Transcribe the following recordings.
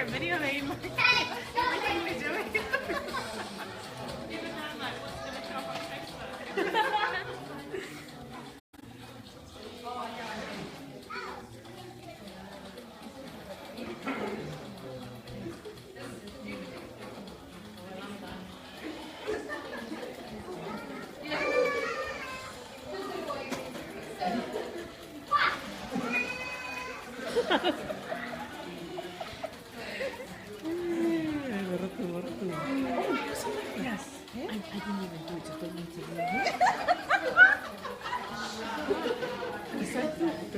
video lain. Yes. I didn't even do it. Just don't need to do it.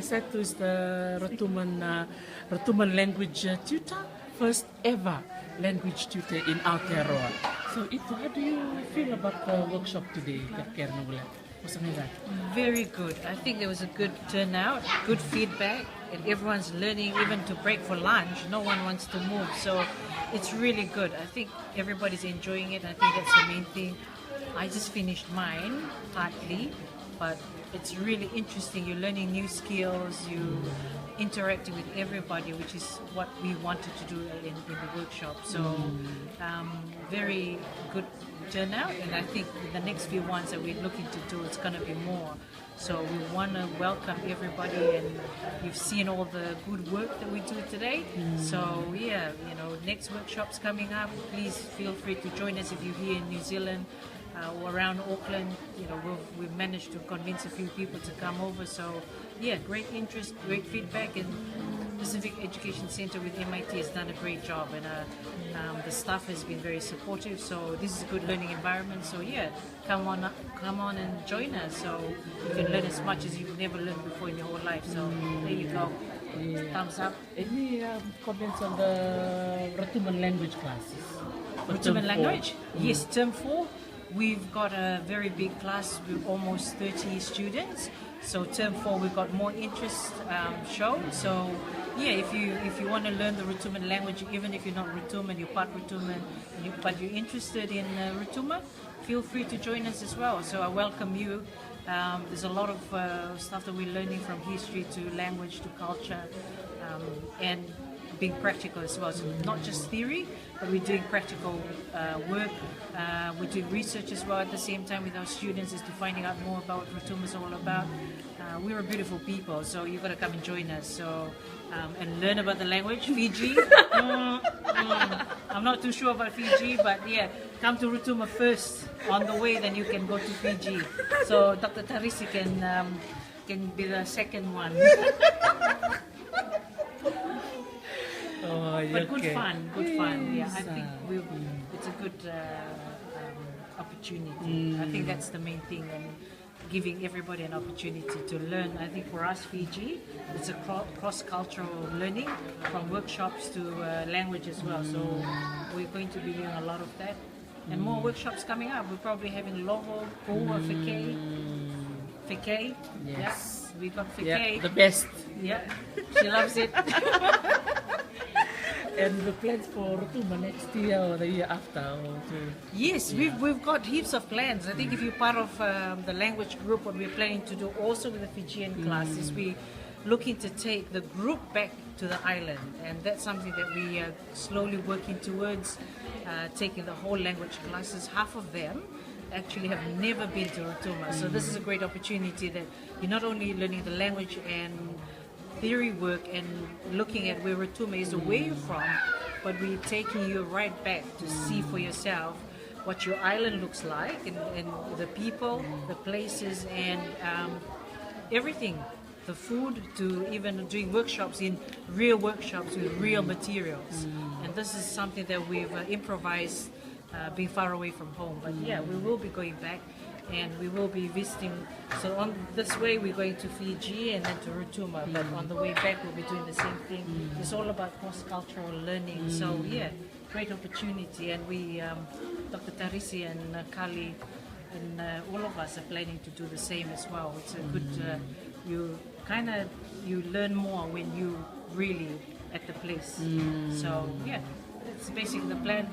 Satu is the Rotuman language tutor, first ever language tutor in Aotearoa. So, how do you feel about the workshop today, Kernola? Very good. I think there was a good turnout, good feedback, and everyone's learning even to break for lunch. No one wants to move, so it's really good. I think everybody's enjoying it. I think that's the main thing. I just finished mine partly, but it's really interesting. You're learning new skills, you interacting with everybody, which is what we wanted to do in the workshop. So very good turnout, and I think the next few ones that we're looking to do, it's going to be more. So we want to welcome everybody, and you've seen all the good work that we do today. So yeah, next workshop's coming up. Please feel free to join us if you're here in New Zealand or around Auckland. We've managed to convince a few people to come over. So yeah, great interest, great feedback, and Pacific Education Center with MIT has done a great job, and the staff has been very supportive. So this is a good learning environment. So yeah, come on and join us. So you can learn as much as you've never learned before in your whole life. So there you go. Yeah. Thumbs up. Any comments on the Rotuman language classes? Rotuman language? Yes, term 4. We've got a very big class with almost 30 students. So term 4, we've got more interest shown. So yeah, if you want to learn the Rotuman language, even if you're not Rotuman, you're part Rotuman, but you're interested in Rotuma, feel free to join us as well. So I welcome you. There's a lot of stuff that we're learning, from history to language to culture, and being practical as well. So not just theory, but we're doing practical work. We're doing research as well at the same time with our students, as to finding out more about what Rotuma is all about. We're a beautiful people, so you've got to come and join us. So and learn about the language. Fiji. I'm not too sure about Fiji, but yeah, come to Rotuma first. On the way, then you can go to Fiji. So Dr. Tarisi can be the second one. But good fun. Yeah, I think it's a good opportunity. I think that's the main thing, and giving everybody an opportunity to learn. I think for us, Fiji, it's a cross-cultural learning, from workshops to language as well. So we're going to be doing a lot of that. And more workshops coming up. We're probably having Lovo, or Fike. Fike? Yes. We got Fike. Yeah, the best. Yeah, she loves it. And the plans for Rotuma next year or the year after? Yes, we've got heaps of plans. I think if you're part of the language group, what we're planning to do also with the Fijian classes, we're looking to take the group back to the island, and that's something that we are slowly working towards, taking the whole language classes. Half of them actually have never been to Rotuma, so this is a great opportunity that you're not only learning the language and theory work and looking at where Rotuma is or where you're from, but we're taking you right back to see for yourself what your island looks like, and the people, the places, and everything, the food, to even doing workshops with real materials. And this is something that we've improvised, being far away from home. But yeah, we will be going back, and we will be visiting. So on this way, we're going to Fiji and then to Rotuma, but on the way back, we'll be doing the same thing. It's all about cross-cultural learning. So yeah, great opportunity. And we, Dr. Tarisi and Kali, and all of us are planning to do the same as well. It's a good, you learn more when you really at the place. So yeah, that's basically the plan.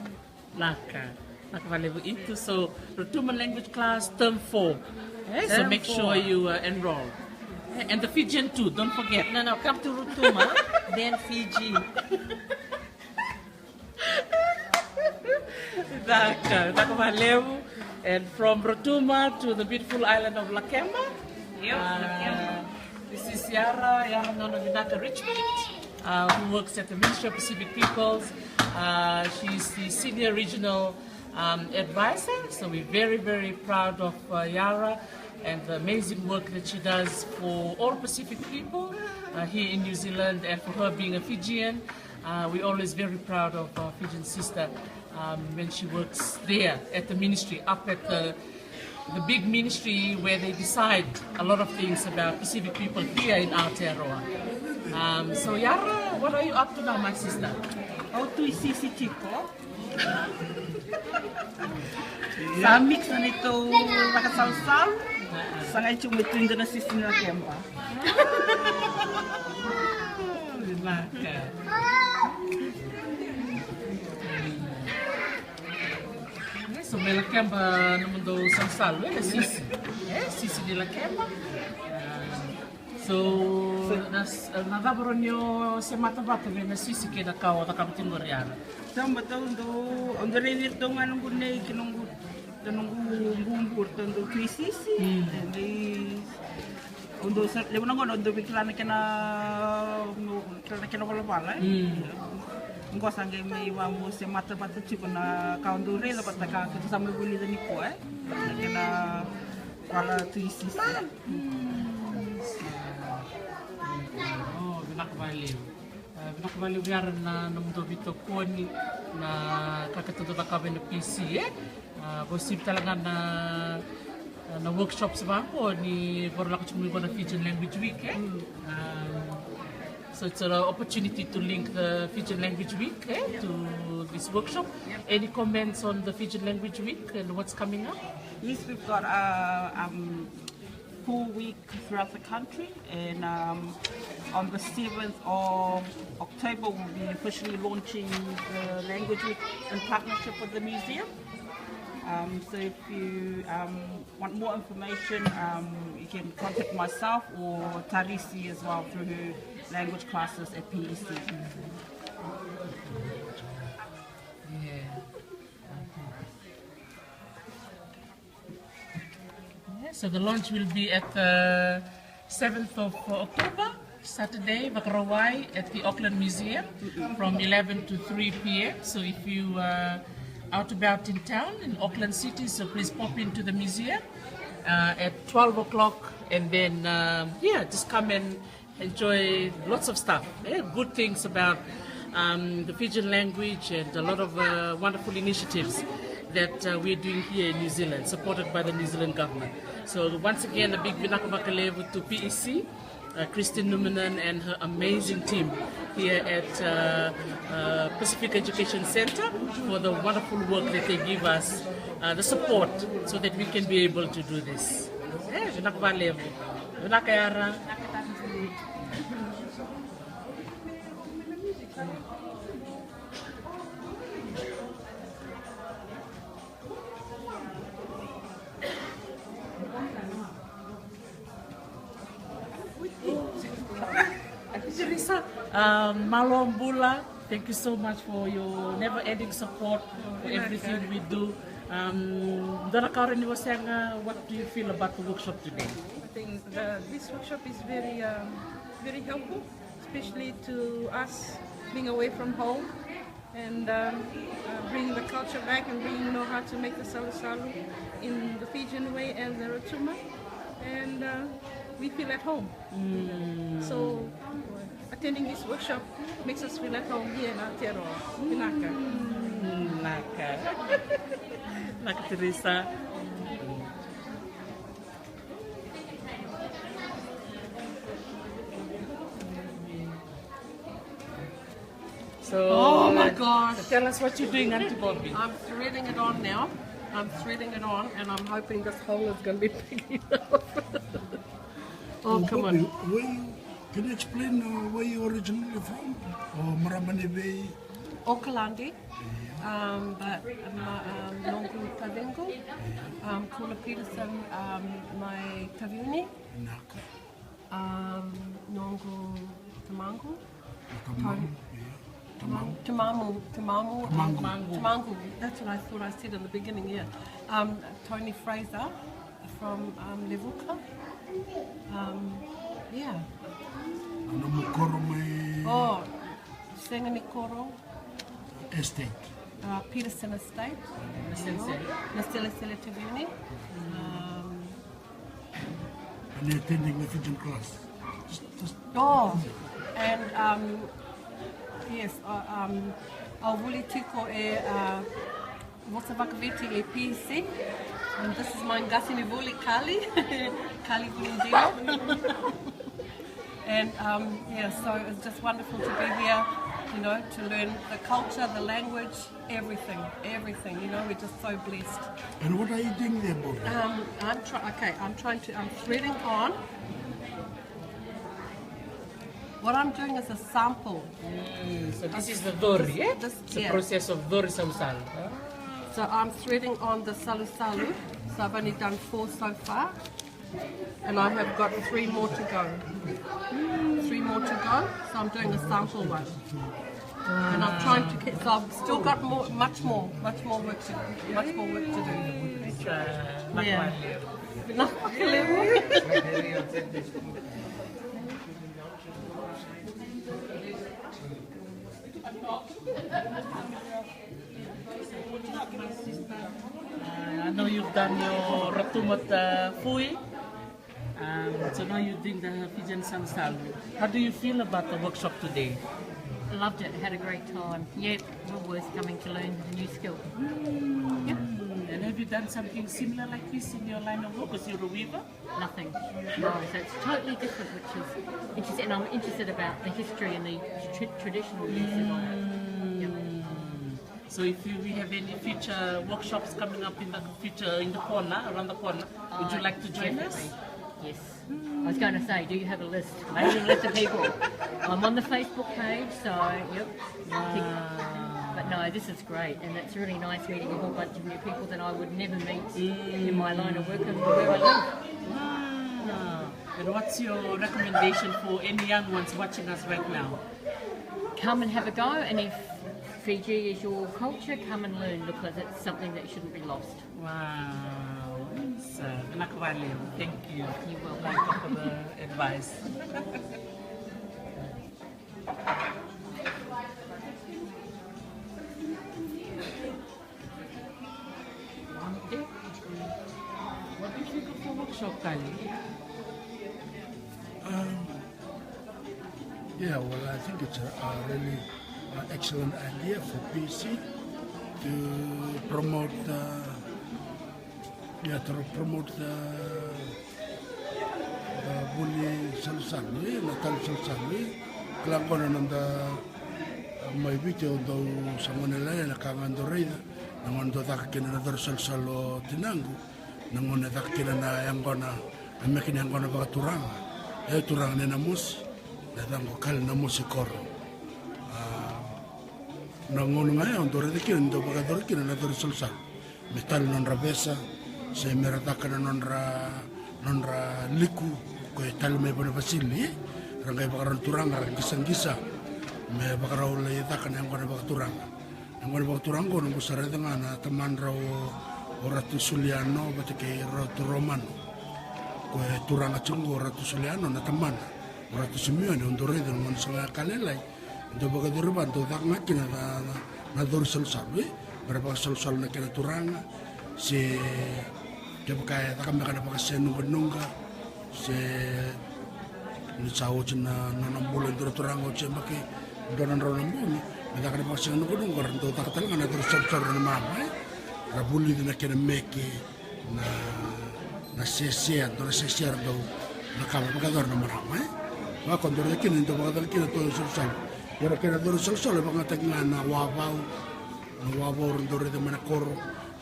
So Rotuman language class term 4. So make sure you enroll. And the Fijian too, don't forget. No, come to Rotuma, then Fiji. Naka and from Rotuma to the beautiful island of Lakemba. This is Yara Nanovinaka Richmond, who works at the Ministry of Pacific Peoples. She's the senior regional advisor, so we're very, very proud of Yara and the amazing work that she does for all Pacific people here in New Zealand, and for her being a Fijian. We're always very proud of our Fijian sister when she works there at the ministry, up at the big ministry where they decide a lot of things about Pacific people here in Aotearoa. So Yara, what are you up to now, my sister? Autui sisi tiko. Sa mix na nito baka Salusalu. Sa ngayon cuma tuwing na sisi na Kemba. So may Lakemba naman daw Salusalu, sisi. Sisi ni Lakemba. So, nagabro niyo sa mata-bata na sisi kaya nakaw at akabitin mo riyan. Sama taon do, ang rinir do nga nung gunay kinunggut, bumbur taon do tui sisi. Undo sa lebo nang undo bigla na kena wala-wala. Engkau sanggay may iwamu sa mata-bata chico na kaundure dapat taka kita sama buli dan ipo kena wala tui sisi. Nakabaliw yaran na namudobito ko na kakatuto na kami na PC posible talaga na workshops ba ako ni Borla ko chumuwi ko na Fijian Language Week so it's an opportunity to link the Fijian Language Week to this workshop. Any comments on the Fijian Language Week and what's coming up? Yes, we've got full week throughout the country, and on the 7th of October we'll be officially launching the Language Week in partnership with the museum. So if you want more information, you can contact myself or Tarisi as well through her language classes at PEC. So the launch will be at the 7th of October, Saturday, Wakarawai, at the Auckland Museum from 11 to 3 p.m. So if you are out about in town, in Auckland City, so please pop into the museum at 12 o'clock and then, just come and enjoy lots of stuff. Good things about the Fijian language and a lot of wonderful initiatives that we're doing here in New Zealand, supported by the New Zealand government. So once again, a big vinakavakalevu to PEC, Christine Numinen and her amazing team here at Pacific Education Center for the wonderful work that they give us, the support, so that we can be able to do this. Vinakavalevu, vinakayara. Teresa, Malombula, thank you so much for your never-ending support for everything we do. Dara Karen was saying, what do you feel about the workshop today? I think this workshop is very, very helpful, especially to us being away from home and bringing the culture back and bringing how to make the Salusalu in the Fijian way and the Rotuma, and we feel at home. So attending this workshop makes us feel at home here in Aotearoa, Vinaka. Naka Teresa. So, oh my gosh. Tell us what you're doing, Auntie Bobby. I'm threading it on now. I'm threading it on, and I'm hoping this hole is going to be big enough. Oh, come on. Can you explain where you're originally from? Or Maramani Bay? Okalandi, but Nongu Tavengo, Kula Peterson, my Taviuni, Naka. Nongu Tamangu, Tamangu. Tamangu, Tamangu. That's what I thought I said in the beginning, yeah. Tony Fraser from Levuka. Yeah. Ano mo koro may Oh, Senganikoro, estate. Peterson Estate, Nastela Taverni. And you're attending the Fijian class. Oh, and yes, Auvuli Tiko e what's the vakaviti e PC, and this is my Ngasi Mivuli Kali, Kali Vulindiro. And yeah, so it's just wonderful to be here, you know, to learn the culture, the language, everything, you know, we're just so blessed. And what are you doing there, Bob? I'm threading on. What I'm doing is a sample. So this is the dori, yeah? This- It's a yeah. process of dori salusalu. So I'm threading on the Salusalu. So I've only done 4 so far. And I have got 3 more to go. 3 more to go. So I'm doing a sample one. And I'm trying to get, so I've still got much more work to do. Yeah. I know you've done your ratumat fui. So now you're doing the Fijian salusalu. How do you feel about the workshop today? Loved it, had a great time. Yeah, well worth coming to learn a new skill. And have you done something similar like this in your line of work? Because you're a weaver? Nothing. No, so it's totally different, which is interesting. And I'm interested about the history and the traditional use of it. Yep. So if we have any future workshops coming up in the future, in the corner, around the corner, would you like to join us? Definitely. Yes. I was going to say, do you have a list? Maybe a list of people. I'm on the Facebook page, so yep. But no, this is great, and it's really nice meeting a whole bunch of new people that I would never meet in my line of work and where I live. And what's your recommendation for any young ones watching us right now? Come and have a go, and if Fiji is your culture, come and learn, because it's something that shouldn't be lost. Wow. So, thank you. You're welcome. Thank you for the advice. What do you think of the workshop, Kali? Yeah, well, I think it's a really excellent idea for PC to promote the bully Salusalu, Natal Salusalu. Kelangkonan nanda may video daw sa Manila na kangando rin nangon do takin na Salusalu tinanggu nangon takin na yang kona amekin yang kona baka turang turang ni namus datang ko kal namus ikoro nangon ngayon do rin do baka do rin na Salusalu metal non rabesa se meratakan nonra liku ko tal me bona fasili rangai bakaran turang ran kisang-kisa me bakarau le takan yang kona bakaturang yang kona bakaturang ko nung sare dengan teman raw Ratu Suliano batike Ratu Romano ko turang acungo Ratu Suliano na teman Ratu Simeone ondore den mon sala kalelai do bakaduruban do tak ngakin na dor Salusalu berapa Salusalu na kena turang si dia pakai takkan mereka dapat nungga se ni cawo cina nanam bulan turang oce pakai donan ronan buni mereka dapat pakai nungga rento tak tahu kan ada terus na mama rabuli di nak kena meke na sesia do sesia do na kama pakai donan mama wa kondor kini do pakai kini to sel dia kena do sel pakai tengana wabau rento de mana kor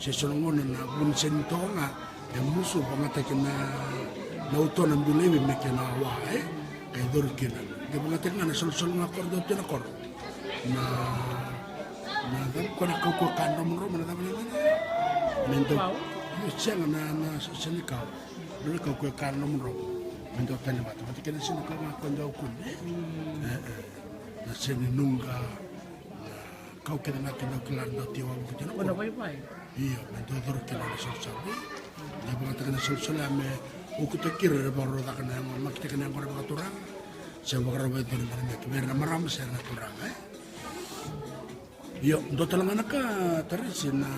se sonongon na bun sentonga yang musuh pengatakan na uton ang bilewi meke na wae kay dorkina dia pengatakan na sol ngakor do tinakor na ko na ko kanom ro na tamen mento siang na senikau dulu ko kanom ro mento tani bat pati kena sinikau ma kondo kun na seninungga kau kena nak kena kelar dah tiwa bukan nak. Wala bye-bye. Iya, mentu dur kena Salusalu. Dia mengatakan Salusalu ame uku tekir baru tak kena mak kita kena orang beraturan. Saya bakar bayi tu dengan mereka. Biar nama ram saya nak turang. Iya, untuk telangan ka terisin na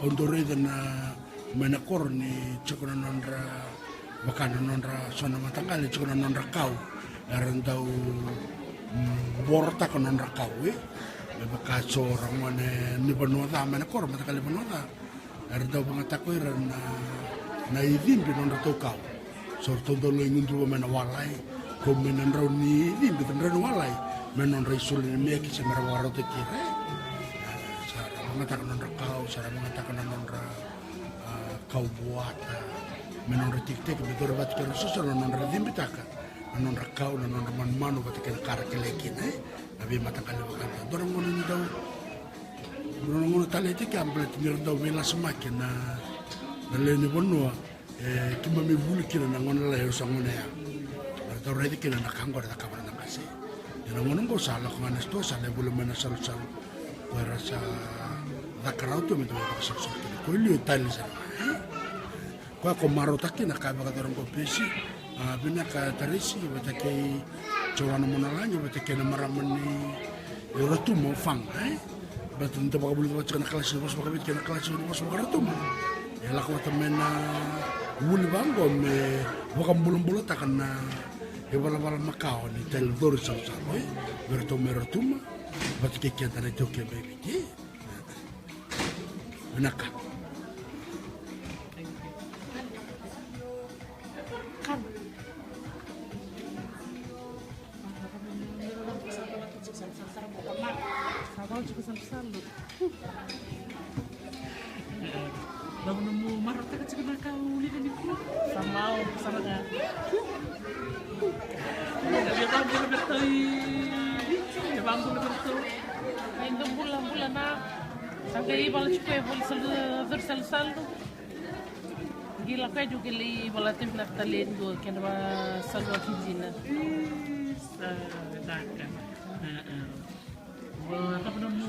ondore dan menakor ni cakap nondra bahkan nondra sana mata kali cakap nondra kau. Aran tahu borta kan nondra kau. Bakaso orang mana ni penuata menakor mata kali penuata. Aran tahu pengatakoi ran na izin nondra tu kau. Sorto dulu ingin tu menawalai. Kau menandra ni izin menandra walai. Menondra isulin meki semerawaro tu kira. Mengatakan nondra kau, saya mengatakan nondra kau buat, menondra tik-tik betul bat kira susah nondra dimbitaka, nondra kau, nondra man-manu bat kira karak lekin, nabi mata kali bukan. Dorang ngono ni daw, dorang ngono tali tik ambil tinggal daw bela semakin na leni bonua, kima mi buli kira na ngono lah usang ngono ya, berarti ready kira na kanggor tak kabar na kasi, yang ngono kau salah kau anes tu salah belum mana Salusalu, kau rasa Nakarau tu mentu Salusalu. Kau lihat tali sana. Kau aku marotak ni nak kau orang kau pesi. Bina kau terisi, betul kau cawan monalanya, betul kau nama ramani. Ratu mau fang, betul entah bagai boleh baca kena kelas bos bagai kena kelas bos bagai ratu mau. Ya lah kau temen bulu banggo me, bukan bulu takkan ya bala makau ni tel dor Salusalu. Bertemu ratu mau, betul kau kian tadi joki baby. Benarkah? Kan. Sabar juga Salusalu. Baru nemu marah tak cakap nak kau lihat ni pun. Sama dah. Dia tahu boleh betul. Dia bang boleh betul. Ini bulan nak. Sampai bala cukup ya boleh Salusalu. Gila kau juga li bala tim nak talent go kena Salu Fijina. Tak kan. Apa nama?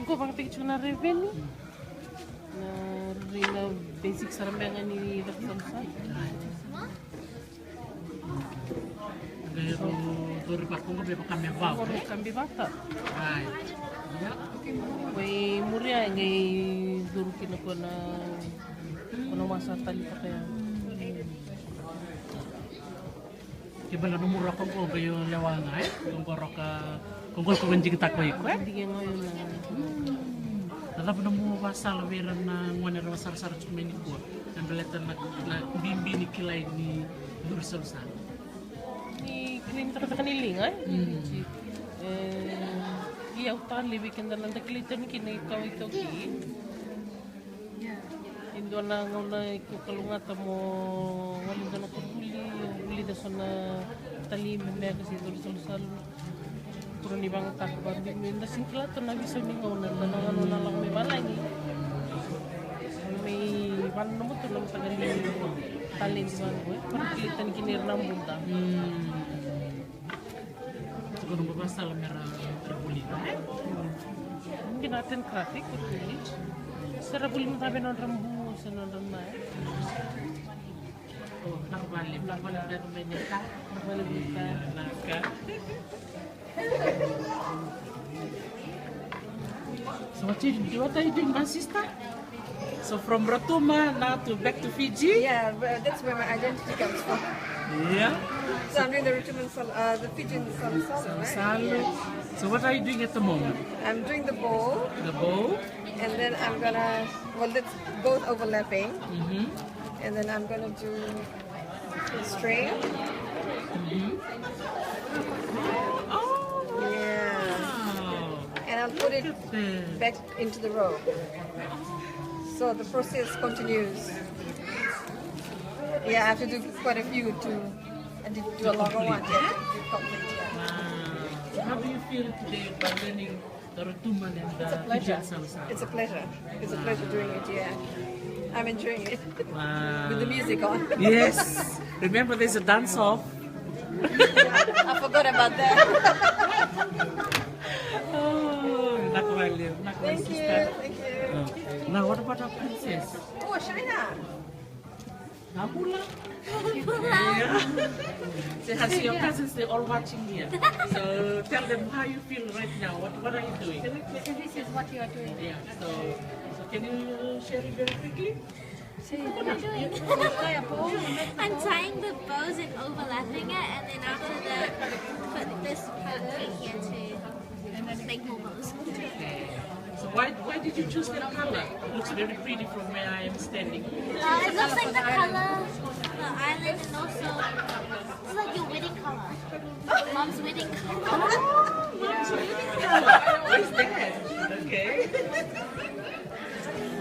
Kau bang tik cuna revenue. Rina basic sarambangan ni dak Salusalu. Pero duri pakung ko bepa kami bau. Kami bata. Ay. Ya. May muria ngay duru kinako na kuno masa tali pa kaya. Kibala numura ko kayo lawanga kung ko benjing takoy ko. Hindi ngayon na. Tatap na mo basal wiran na ngwana ra sar-sar chumeni ko. Ang belatan na bimbi ni kilay ni duri Salusalu. Ni kini terus kanilingan. Iya utan lebih kena nanti kelitan kini kau itu ki. Indo na ngona ko kalunga tamo wali dana ko buli da sona tali me kasi Salusalu. Pero ni bang tak bandi minda singkla to na bisa mi ngona na ngano na lang may balay. May ban mo to lang tagali talin di man ko. Pero kelitan kini rambunda. Siguro mabasa lang mera rabuli. Mungkin natin traffic or village. Sarabuli mo tabi ng rambu sa nandang Oh, nakabalik dan menyetak. Nakabalik ka. Naka. So what are you doing, my sister? So from Rotuma now to back to Fiji? Yeah, that's where my identity comes from. Yeah. So I'm doing the Fijian Salusalu, right? Salu. So what are you doing at the moment? I'm doing the bowl, The bow. and then I'm gonna, well, that's both overlapping, and then I'm gonna do the string. Yeah. Wow. And I'll put it back into the row. So the process continues. Yeah, I have to do quite a few I did do a longer one. Yeah, to complete. Yeah. So how do you feel today by learning the Rotuman and the Fijian Salusalu? It's a pleasure. It's a pleasure doing it. Yeah, I'm enjoying it Wow. with the music on. Yes. Remember, there's a dance off. I forgot about that. Oh, Nakawali, Thank you. Thank you. Now, what about our princess? Oh, Shaina. Namula? Yeah. So, I see your cousins, they're all watching here. So, tell them how you feel right now. What are you doing? This is what you are doing. Yeah, so can you share it very quickly? What are you doing? I'm tying the bows and overlapping it, and then after that, put this part here to make more bows. So why did you choose that color? It looks very pretty from where I am standing. It looks like the color, the island, and also it's like your wedding color. Mom's wedding color. Mom's wedding color. What's that? Okay.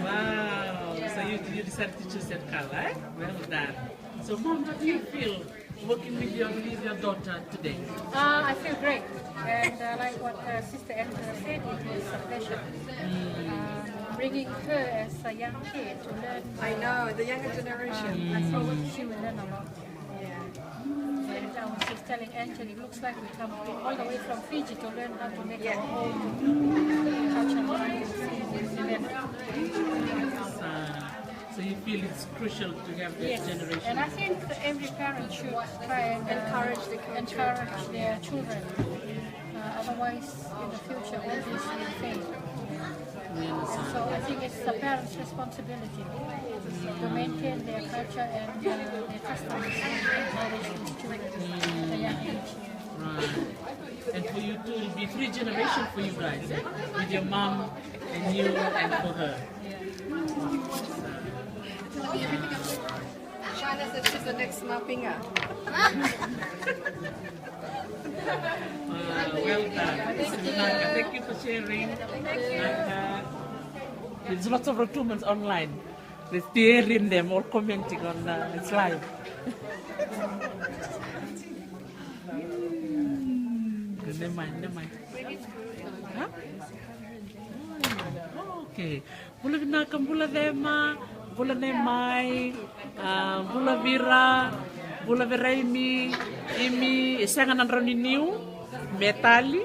Wow. So you decided to choose that color, eh? Well done. So Mom, how do you feel working with your daughter today? I feel great. And like what Sister Angela said, it was a pleasure. Bringing her as a young kid to learn. I know, the younger generation. I thought she will learn a lot. And I was just telling Angela, it looks like we come all the way from Fiji to learn how to make our own cultural event. So you feel it's crucial to have that Yes, generation? and I think that every parent should try and encourage their children. Otherwise, in the future, all this will fade. So I think it's the parents' responsibility to maintain their culture and their customs and encourage these children at a young age. Right. And for you too, it'll be 3 generations for you guys, eh? With your mom and you and for her. Shaina said she's the next Mapinga. Well done. Thank you for sharing. There's lots of Rotumans online. They're staring them or commenting on it's live. Never mind. Huh? Okay. Bula binakang bula dema, bula nemai, bula vira, imi isangan ang raniniu, metali,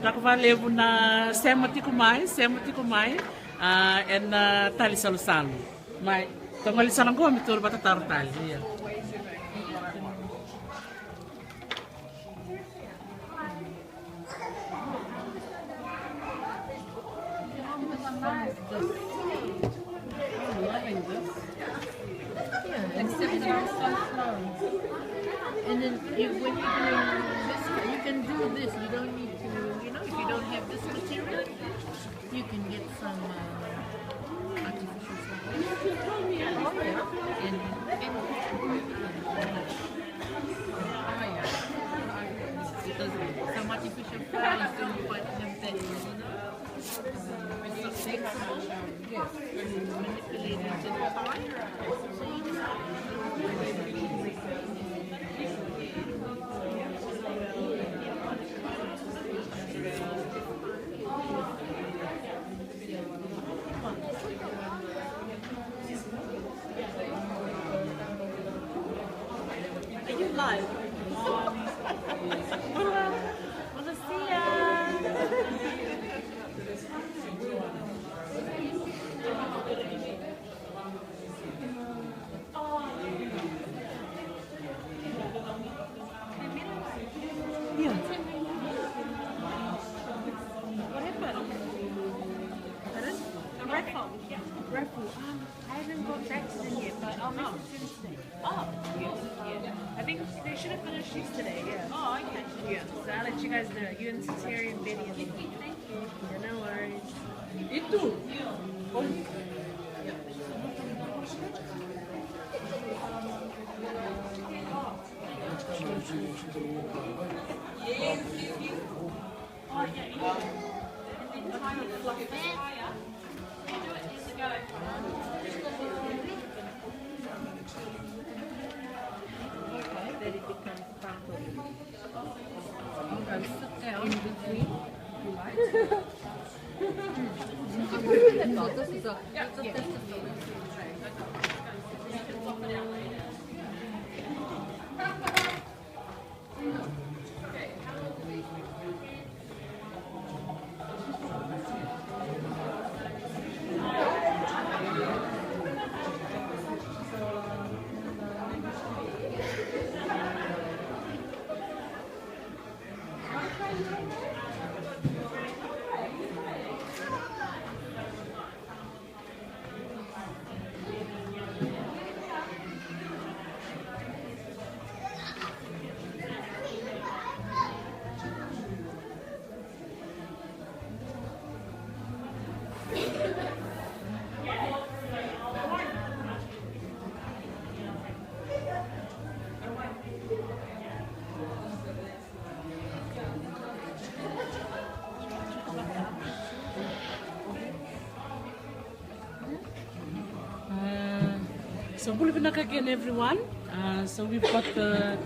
nakavalevo na semati kumai, and tali salusalu. Mai, tanggali salang ko, mitur bata tartali. Yeah. Except that I'm so slow. And then when you're doing this, you can do this. You don't need to, if you don't have this material, you can get some artificial flowers. Because some artificial flowers don't quite have that, It's so flexible. Yes. Manipulate it to the fire. So you just Are you live? Wanna see ya? I haven't got back to them yet, but I'll message them today. Oh, yeah. I think they should have finished yesterday, yeah. Oh, okay. Yeah, so I'll let you guys know. You and Terry and Betty. Thank you. Yeah, no worries. Itu. that it becomes part of it. You can sit down in between. You like? This is a test of So Bulvinaka again, everyone. So we've got the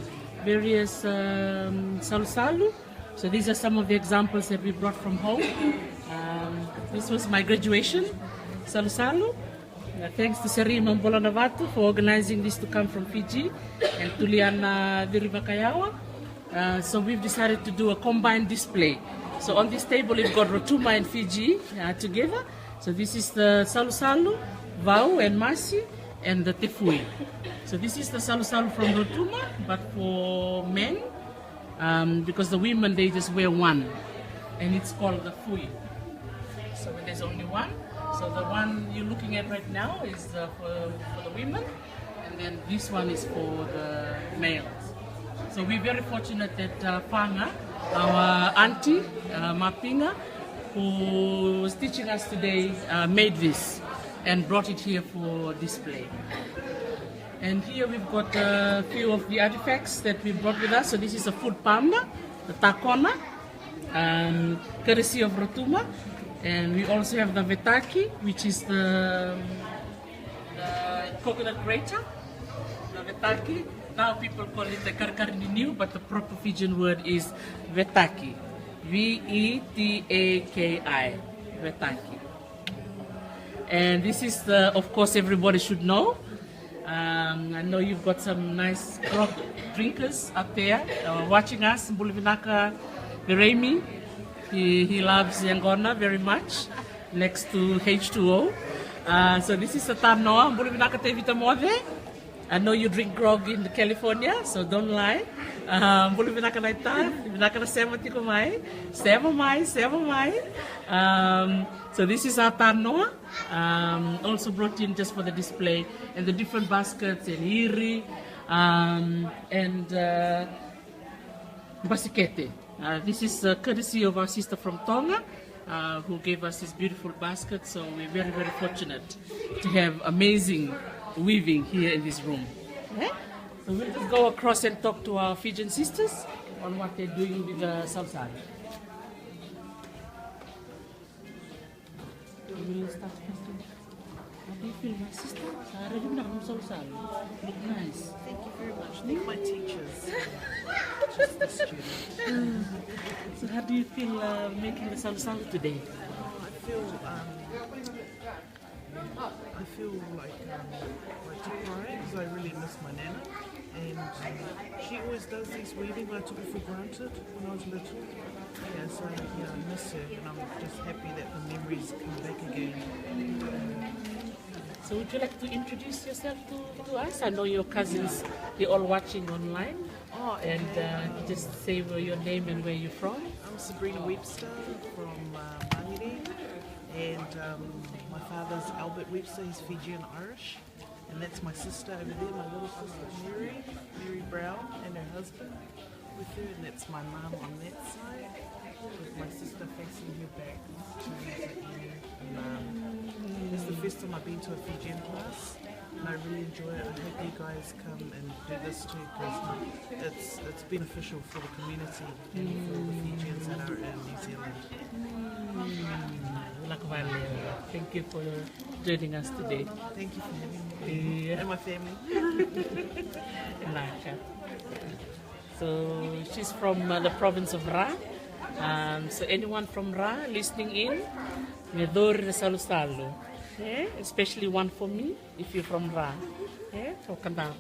various Salusalu. So these are some of the examples that we brought from home. This was my graduation, Salusalu. Thanks to Seri Mambola Navatu for organizing this to come from Fiji and Tuliana Virivakayawa. So we've decided to do a combined display. So on this table we've got Rotuma and Fiji together. So this is the Salusalu, Vau and Masi, and the Tefui. So this is the Salusalu from Rotuma, but for men, because the women, they just wear one, and it's called the Fui. So there's only one. So the one you're looking at right now is for the women, and then this one is for the males. So we're very fortunate that Panga, our auntie, Mapinga, who was teaching us today, made this and brought it here for display. And here we've got a few of the artifacts that we brought with us. So this is a food panda, the takona, courtesy of Rotuma. And we also have the vetaki, which is the coconut grater, the vetaki. Now people call it the karkarininiu, but the proper Fijian word is vetaki. V-E-T-A-K-I, vetaki. And this is the, of course, everybody should know. I know you've got some nice grog drinkers up there watching us. Bulvinaka Viremi, he loves Yangona very much, next to H2O. So this is the Talanoa, Bulvinaka Tevita Mode. I know you drink grog in California, so don't lie. Bulvinaka Naita, Bulvinaka Sematiko Mai, Sevo Mai. So this is our Talanoa, also brought in just for the display, and the different baskets and iri and basikete. This is courtesy of our sister from Tonga, who gave us this beautiful basket. So we're very, very fortunate to have amazing weaving here in this room. Okay? So we'll just go across and talk to our Fijian sisters on what they're doing with the Salusalu. We'll start first. How do you feel, my sister? Look nice. Thank you very much. Thank my teachers. So how do you feel making the Salusalu today? I feel like crying because I really miss my nana, and she always does these weaving, but I took it for granted when I was little. Yeah, so I miss her, and I'm just happy that the memories come back again. So would you like to introduce yourself to us? I know your cousins, they're all watching online. And just say your name and where you're from. I'm Sabrina Webster from Mangere, and my father's Albert Webster, he's Fijian Irish, and that's my sister over there, my little sister Mary Brown, and her husband with her, and that's my mum on that side, with my sister facing her back to it's the first time I've been to a Fijian class, and I really enjoy it. I hope you guys come and do this too, because it's beneficial for the community and for the Fijians that are in New Zealand. Thank you for joining us today. Thank you for having me. And my family. So she's from the province of Ra. So anyone from Ra listening in, Medor Salusalu. Yeah? Especially one for me, if you're from Ra. Yeah? Welcome down.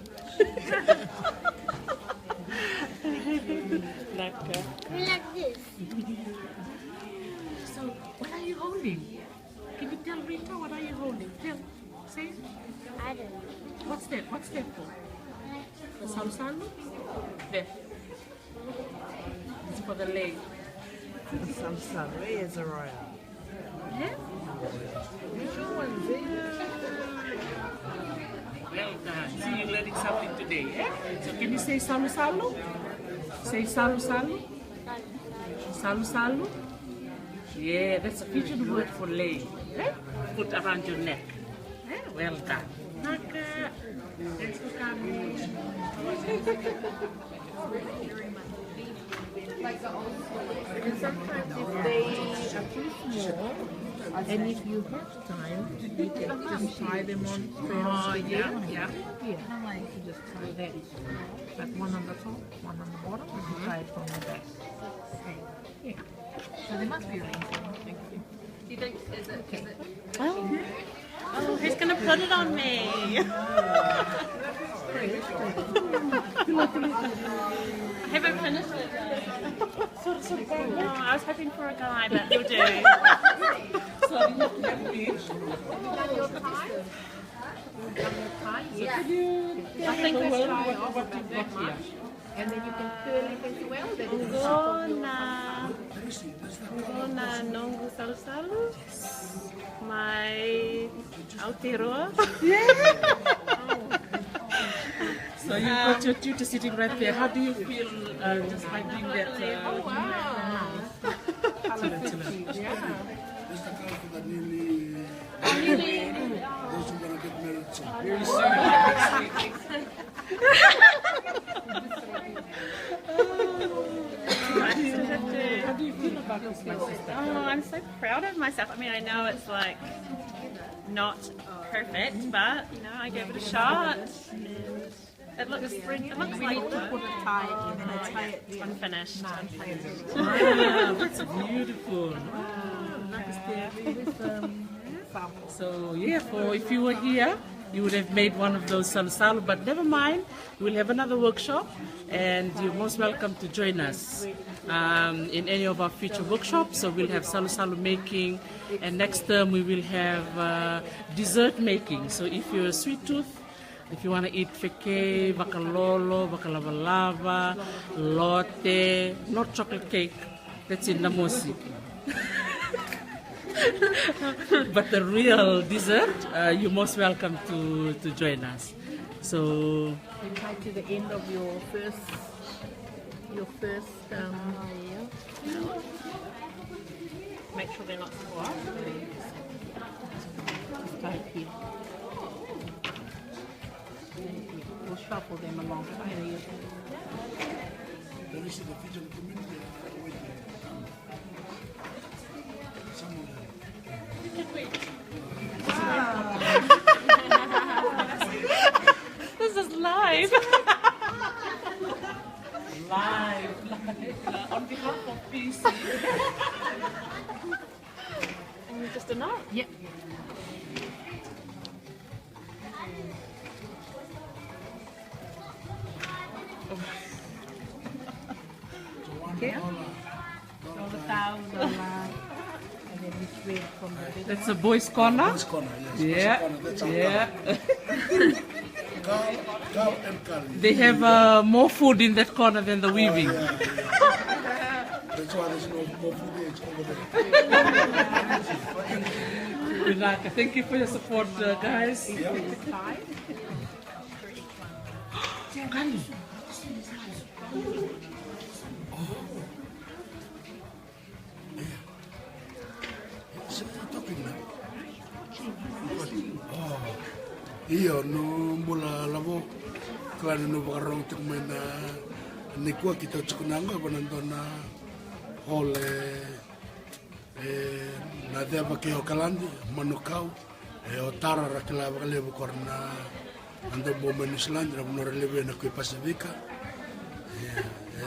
Like this. So, what are you holding? Can you tell Rita what are you holding? Tell. Say. I don't know. What's that? What's that for? The Salusalu? There. It's for the leg. Salusalu is a royal. Yeah? Well done. See, you're learning something today, eh? So can you say Salusalu? Say Salusalu. Salusalu. Yeah, that's a Fijian word for leg. Eh? Put around your neck. Eh? Well done. Naka. Thanks for coming. And sometimes if they are too small, And if you have time, you can just tie them on straight yeah. Yeah, you just tie that. Like one on the top, one on the bottom, and you tie it from the back. Yeah. So they must be arranged. Thank you. Do you think, is it Oh, who's going to put it on me? I haven't finished it. Oh, I was hoping for a guy, but you'll do. I think that's tie off that much. And then you can curly things well. That is Ngona nongu Salusalu. My Aotearoa. So you've got your tutor sitting right there. How do you feel just by doing that? There's the girl for the newly... Those who want to get married soon. Very soon, next week. How do you feel about this, my sister? Oh, I'm so proud of myself. I mean, I know it's like not perfect, but you know, I gave it a shot. And it looks like Put a tie in and I tie it there. unfinished. Wow, that's beautiful. So yeah, for if you were here, you would have made one of those salusalu, but never mind. We'll have another workshop, and you're most welcome to join us in any of our future workshops. So we'll have salusalu making, and next term we will have dessert making. So if you're a sweet tooth, if you want to eat feke, bakalolo, bakalabalava, lote, not chocolate cake, that's in Namosi. But the real dessert, you're most welcome to join us. So You tie to the end of your first Make sure they're not squat. just tie it here. We'll shuffle them along. Let me see the feature of the community. Some of them. This is live. live on behalf of PC. And just a knot. Yep. Okay. And then we thread from the That's a boys' corner. Boys' corner, yes. Yeah, Boys' corner, yeah. Carl and Carl. They have more food in that corner than the weaving. That's why there's no more food over there. Vinaka, thank you for your support, guys. Iyo no mula labo klano no bakarong tikmena ni kwa kita tsukunanga banandona hole na deba ke okalandi manukau otara rakila bakale bukorna ando bomben Island na bunore lebe na kui Pasifika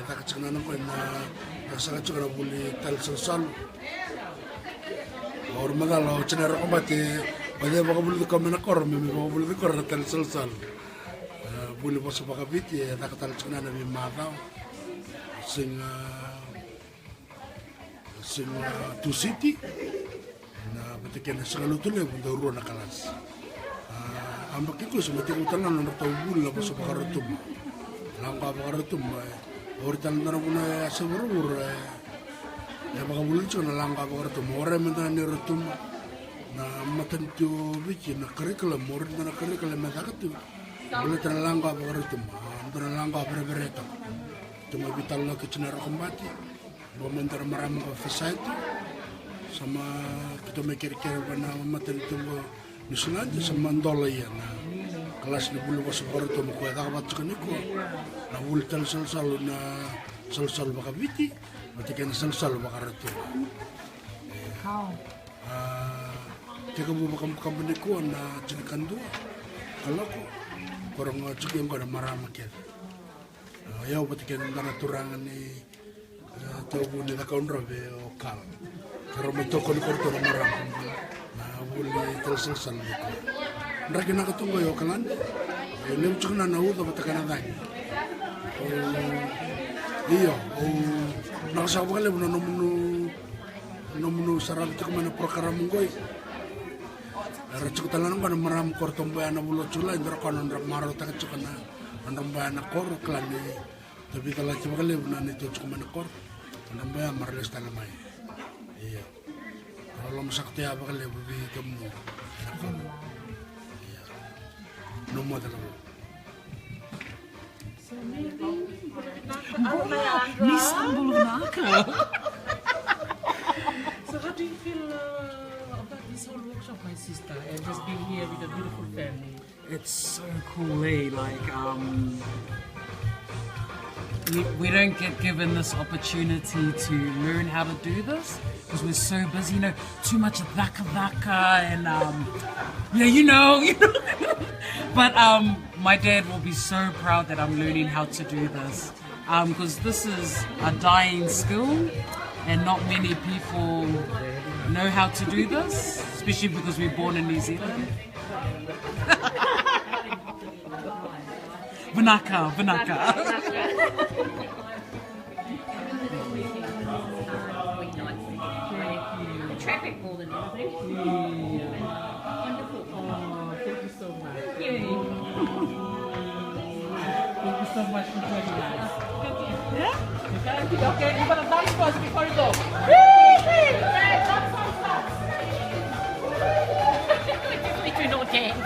takatsukunanga ko na kasakatsukunanga buli tal Salusalu or magala o chinero kombate Ode baka bulu de kamena kor me baka bulu de kor tal Salusalu. Bulu boso baka biti takatal chuna na mi mata. Sing to city. Na beteken selalu tu le bunda uru na kalas. Ambak itu semati utalan na tau bulu boso baka retum. Langka baka retum. Oritan na buna seburur. Ya baka bulu chuna langka baka retum. Ore menta ni retum. Na matan tu bici na curriculum murid na curriculum matakat tu boleh terlangga begitu terlangga berbeda cuma vital lo kecina rokombati momentar maram ke society sama kita mikir-mikir bana matan tu Nuslan sama ndola ya na kelas ni bulu bos begitu mau kau tak baca kan iku na ultal Salusalu na Salusalu bakabiti berarti kan Salusalu bakar tu Teka buba kampani ko na cilikan dua. Kalau ko korang cikin ko na marama ken. Yau pati ken na turangan ni tahu ni na kaun rabe o kal. Kalau mentoko ni korto na marama. Na buli tersel ko. Ndra kena katunggo yo kalan. Lem cukna na uda batakana dai. Iyo, nakasawa kali mo nomunu sarap itu kemana perkara mungkoi. Racuk Talanoa kan meram kortom bayana bulo cula indra konon rak maro tak cukana andam bayana kor klani. Tapi kalau coba kali bunan itu cuma kor andam bayana marles talamai. Iya. Kalau sakti apa kali bebi kamu. Iya. Nomor terlalu. So how do you feel about this whole workshop, my sister, and just being here with a beautiful family? It's so cool, eh? Like, we don't get given this opportunity to learn how to do this because we're so busy, too much dhaka and yeah, you know. But my dad will be so proud that I'm learning how to do this because this is a dying skill and not many people know how to do this, especially because we're born in New Zealand. Vanaka. Traffic more than anything. Wonderful. Oh, thank you so much. Yay. Thank you so much for joining us. Yeah? Okay, you're gonna dance first before you go. We do not dance.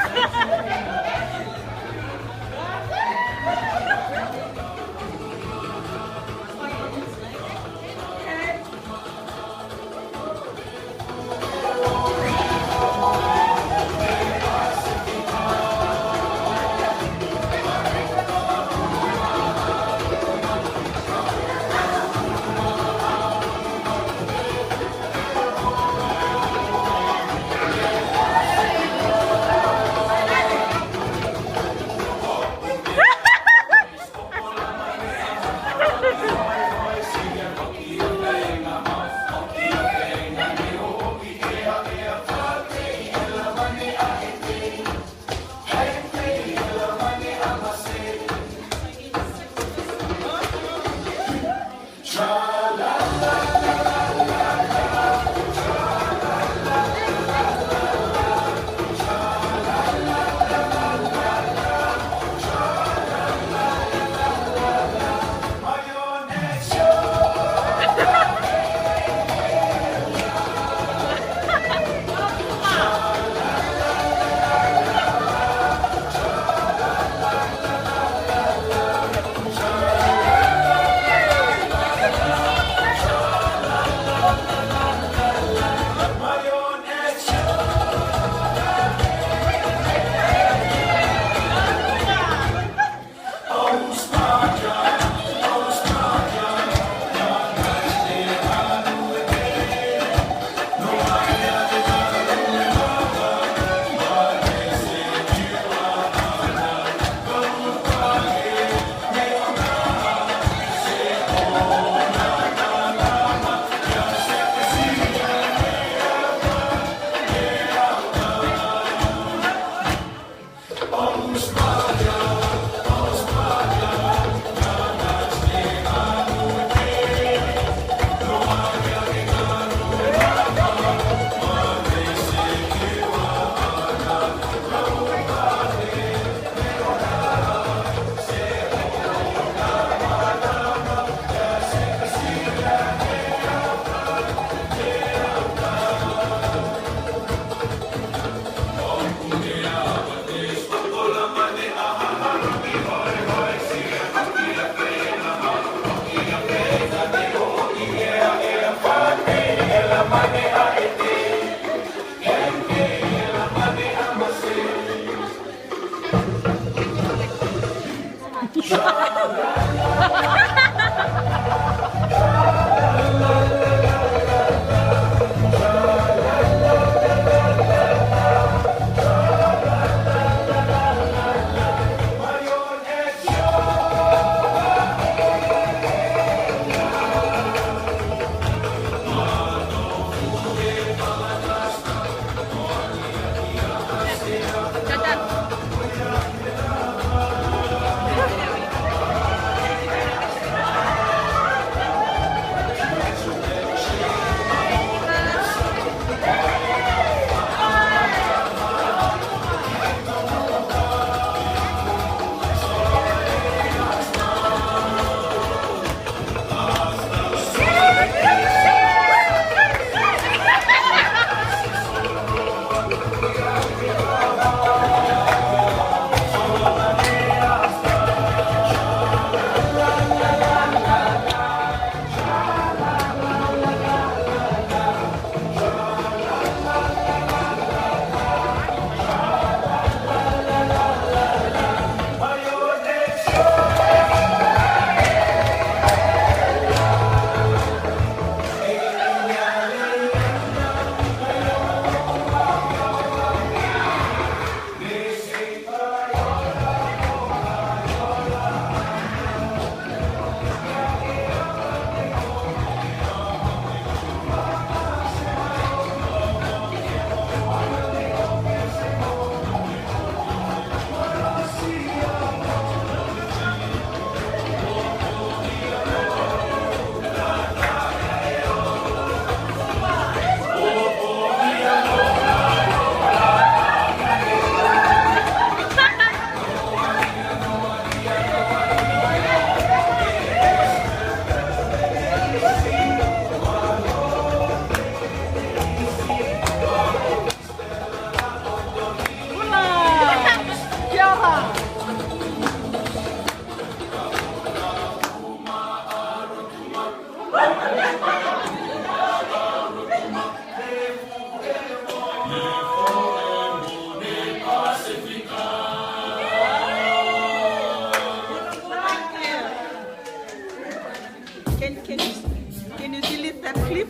Can you delete that clip?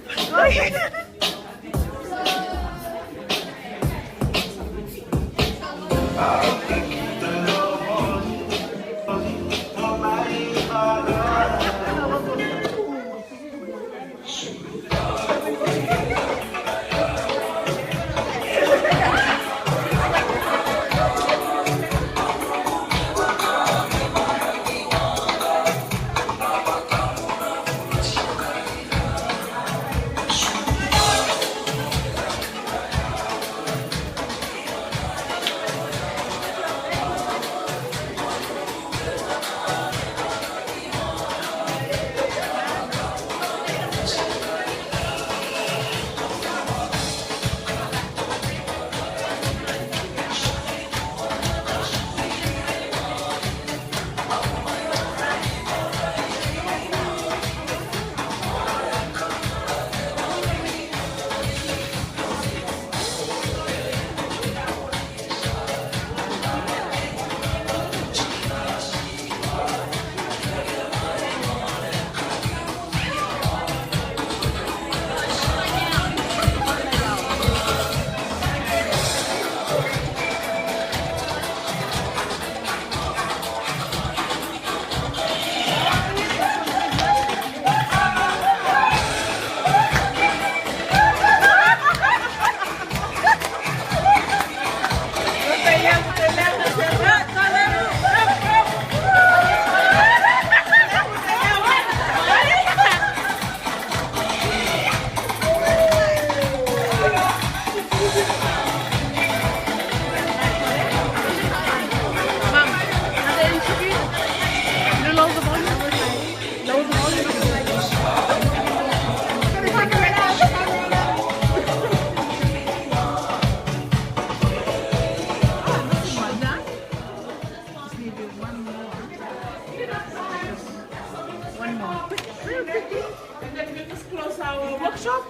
And then we just close our workshop.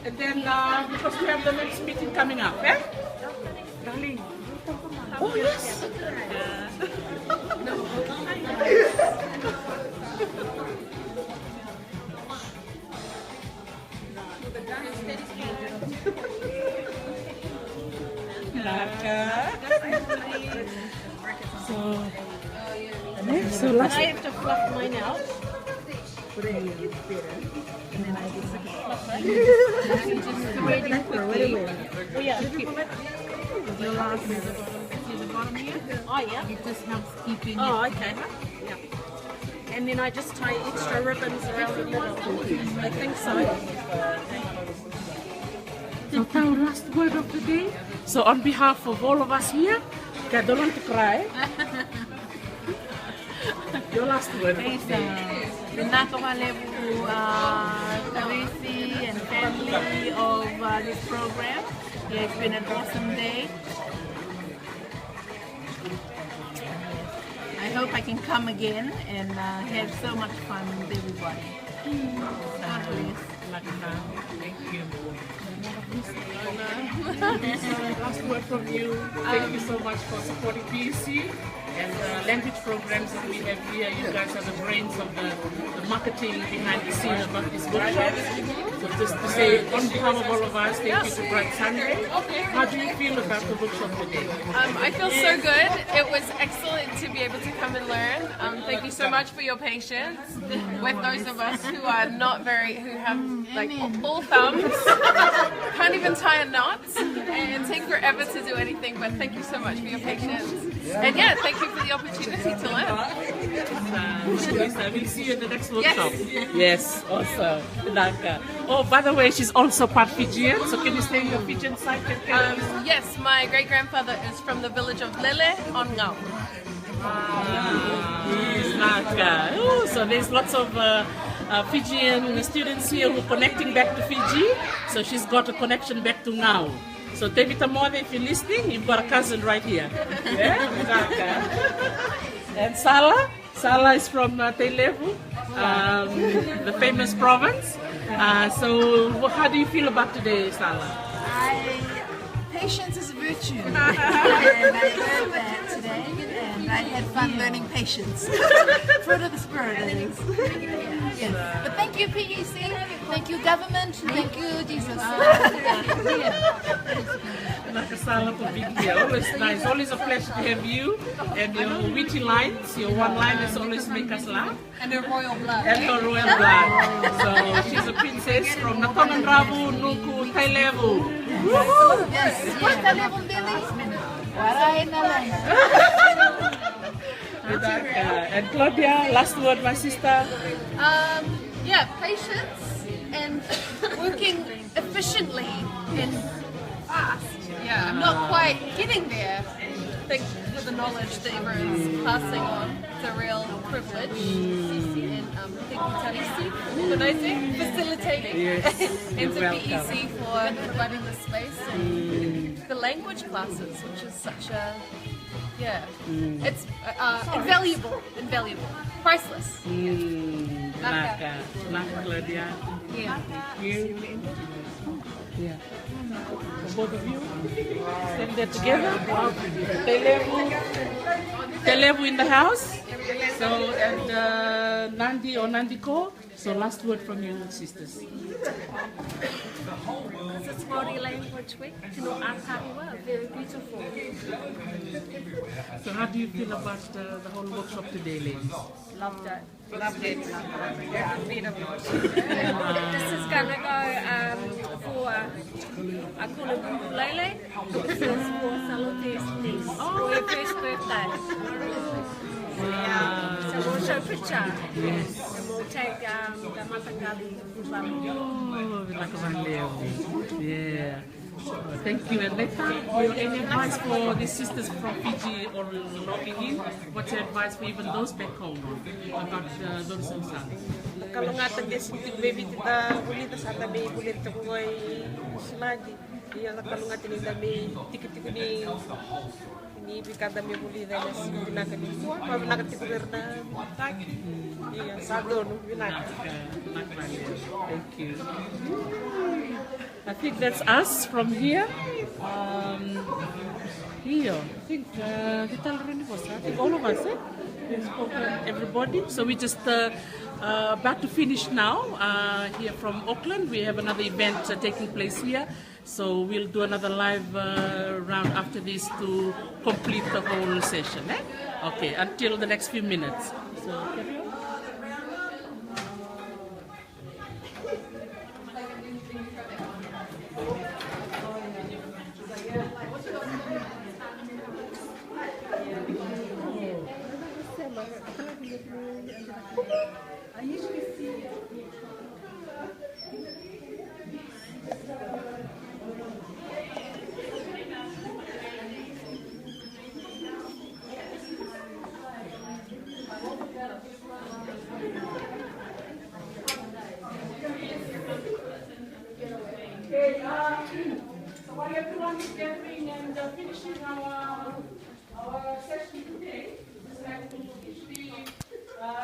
And then, because we have the next meeting coming up, eh? Darling. Oh, yes. So last I have to fluff mine out. And then I just fluff it. Oh yeah. The last see the bottom here? Oh yeah. It just helps keeping Oh it. okay. Yeah. And then I just tie extra ribbons around the middle. I think so. So our last word of the day. So on behalf of all of us here, I don't want to cry. Your last word of the day. Nakawalevu Tarisi and family of this program. Yeah, it's been an awesome day. I hope I can come again and have so much fun with everybody. God bless. Thank you. Last word from you. Thank you so much for supporting PEC and the language programs that we have here. You guys are the brains of the marketing behind the scenes about this workshop. So just to say, on behalf of all of us, thank you to Bright Sunday. How do you feel about the workshop today? I feel so good. It was excellent to be able to come and learn. Thank you so much for your patience with those of us who are not who have like all thumbs, can't even tie a knot, and take forever to do anything. But thank you so much for your patience. And yeah, thank you for the opportunity to learn. We'll see you in the next workshop. Yes. Yes, awesome. Naka. Oh, by the way, she's also part Fijian, so can you stay in your Fijian side? Yes, my great-grandfather is from the village of Lele on Ngau. Yes, Naka. Oh, so there's lots of Fijian students here who are connecting back to Fiji, so she's got a connection back to Ngau. So David Tamore, if you're listening, you've got a cousin right here. Yeah? Naka. And Sala is from Teilevu, the famous province. So how do you feel about today, Sala? Patience is a virtue. And I learned that today, and I had fun learning patience. Fruit of the spirit, it is. But thank you, PEC. Thank you, government. Thank you, Jesus. Nakasala for being here. Always nice. Always a pleasure to have you and your witty lines. Your one-liners always make us laugh. And her royal blood. And her royal blood. So she's a princess from Natongan Rabu, Nuku, Tailevu. Yes. What's the level, Billy? And Claudia, last word, my sister. Yeah, patience and working efficiently and fast. Yeah, I'm not quite getting there. I think with the knowledge that everyone's passing on, it's a real privilege. And thank you, Tarisi, for organizing, facilitating, Yes, and to you're BEC for providing the space and the language classes, which is such a it's invaluable, priceless. Naka, Claudia. Yeah. You. Yeah. Both of you stand there together. Televu in the house. So, and Nandi or Nandiko. So, last word from you, sisters. This is Māori Language Week. Tino Ātahiwa, very beautiful. So, how do you feel about the whole workshop today, ladies? Loved it. Loved it. This is going to go for Akula Lele. This is for Salusalu's for her first birthday. So we'll show a picture. Yes. And we'll take the Matangali. Yeah. Thank you. And Leta, any advice for the sisters from Fiji or logging in? What's your advice for even those back home about those songs? Kalau ngata dia sinti baby kita boleh tas ata be boleh takuai selagi dia kalau ngata ni dami tikit ni bikada me boleh dah sinti nak ni kuat apa nak tikurna tak iya sado no binak. Thank you. I think that's us from here. Here, I think I think all of us, everybody. So we just about to finish now. Here from Auckland, we have another event taking place here. So we'll do another live round after this to complete the whole session. Okay, until the next few minutes. So carry on. I usually see Okay, so while everyone is gathering and finishing our session today, just like to officially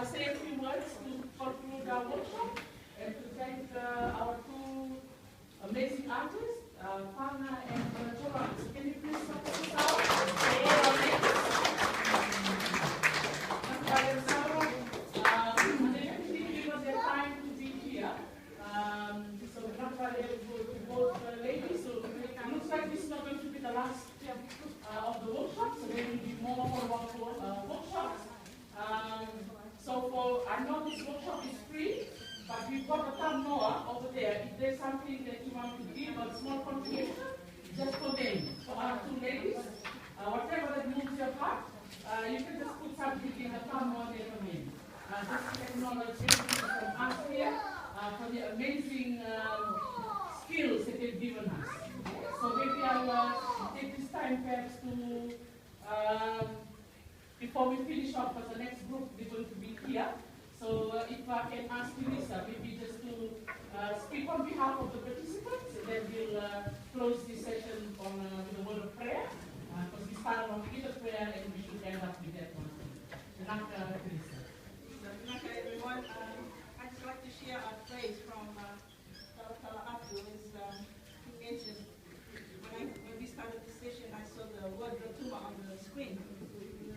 say a few words to conclude our workshop and to thank our two amazing artists, Pana and Joran. So can you please support us out? Their time to be here. So we're not going to both ladies. So it looks like this is not going to be the last of the workshop. So there will be more follow-up workshops. I know this workshop is free, but we've got a Talanoa over there. If there's something that you want to give, a small contribution, just for them, for our two ladies, whatever that moves your heart, you can just put something in the Talanoa there for me. Just to acknowledge everything from us here for the amazing skills that they've given us. So maybe I'll take this time perhaps to, before we finish off, because the next group is going to be here. So if I can ask Lisa, maybe just to speak on behalf of the participants, and then we'll close this session on with a word of prayer, because we started on with a prayer and we should end up with that one. Lisa. Everyone, I'd just like to share our praise from Talanoa. As he mentioned, when we started this session, I saw the word Rotuma on the screen.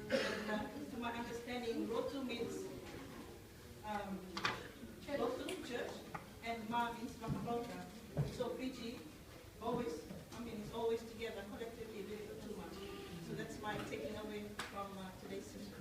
And to my understanding, Rotu means Ma means Makabota. So Fiji, always, it's always together, collectively, we do too much. So that's my taking away from today's session.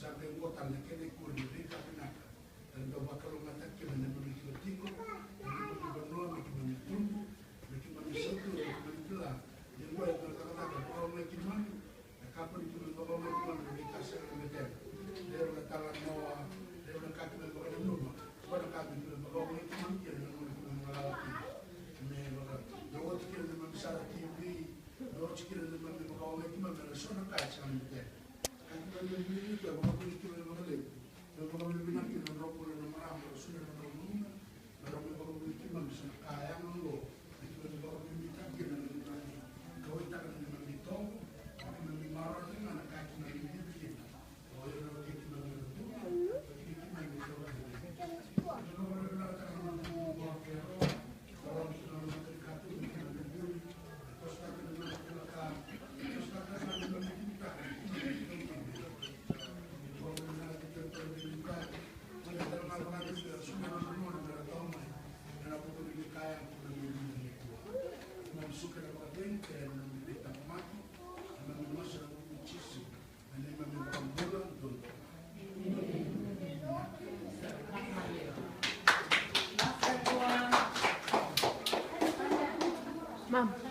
sampai kota lekene kurdi rika pinaka dan do bakalo ngata kene ne bumi ki tiko bumi banoa miki bumi tum miki bumi sotu miki bumi pila yang gue kata kata kalau miki man kapan itu baba miki man rika sel meten dero na Talanoa dero na kaki na baba numa pada kaki na baba miki man ki na miki man ngalawati me baba do tikir na man sara TV do tikir na man baba miki man na sona ka sel meten Mom.